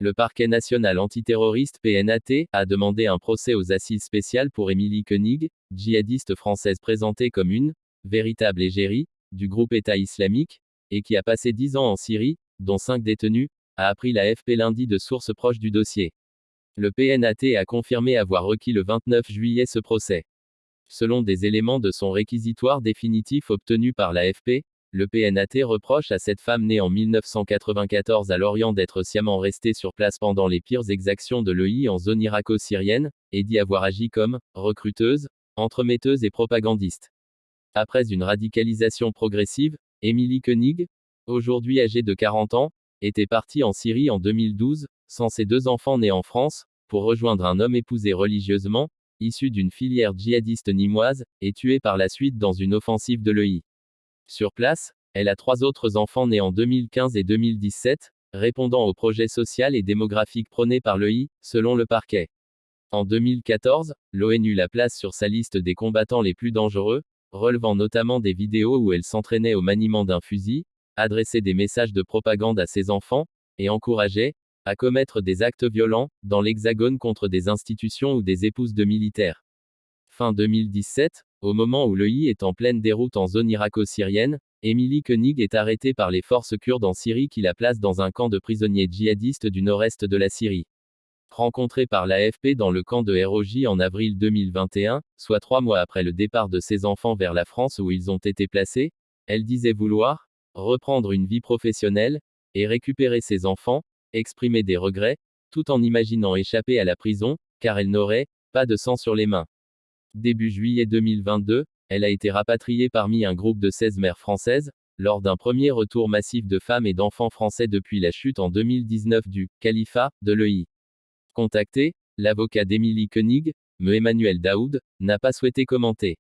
Le parquet national antiterroriste PNAT a demandé un procès aux assises spéciales pour Émilie Koenig, djihadiste française présentée comme une véritable égérie du groupe État islamique, et qui a passé 10 ans en Syrie, dont 5 détenus, a appris l'AFP lundi de sources proches du dossier. Le PNAT a confirmé avoir requis le 29 juillet ce procès. Selon des éléments de son réquisitoire définitif obtenu par l'AFP, le PNAT reproche à cette femme née en 1994 à Lorient d'être sciemment restée sur place pendant les pires exactions de l'EI en zone irako-syrienne, et d'y avoir agi comme recruteuse, entremetteuse et propagandiste. Après une radicalisation progressive, Émilie Koenig, aujourd'hui âgée de 40 ans, était partie en Syrie en 2012, sans ses 2 enfants nés en France, pour rejoindre un homme épousé religieusement, issu d'une filière djihadiste nîmoise, et tué par la suite dans une offensive de l'EI. Sur place, elle a 3 autres enfants nés en 2015 et 2017, répondant au projet social et démographique prôné par l'EI, selon le parquet. En 2014, l'ONU la place sur sa liste des combattants les plus dangereux, relevant notamment des vidéos où elle s'entraînait au maniement d'un fusil, adressait des messages de propagande à ses enfants, et encourageait à commettre des actes violents dans l'Hexagone contre des institutions ou des épouses de militaires. Fin 2017, au moment où l'EI est en pleine déroute en zone irako-syrienne, Émilie Koenig est arrêtée par les forces kurdes en Syrie qui la placent dans un camp de prisonniers djihadistes du nord-est de la Syrie. Rencontrée par l'AFP dans le camp de ROJ en avril 2021, soit 3 mois après le départ de ses enfants vers la France où ils ont été placés, elle disait vouloir reprendre une vie professionnelle et récupérer ses enfants, exprimer des regrets, tout en imaginant échapper à la prison, car elle n'aurait pas de sang sur les mains. Début juillet 2022, elle a été rapatriée parmi un groupe de 16 mères françaises, lors d'un premier retour massif de femmes et d'enfants français depuis la chute en 2019 du califat de l'EI. Contacté, l'avocat d'Émilie Koenig, me Emmanuel Daoud, n'a pas souhaité commenter.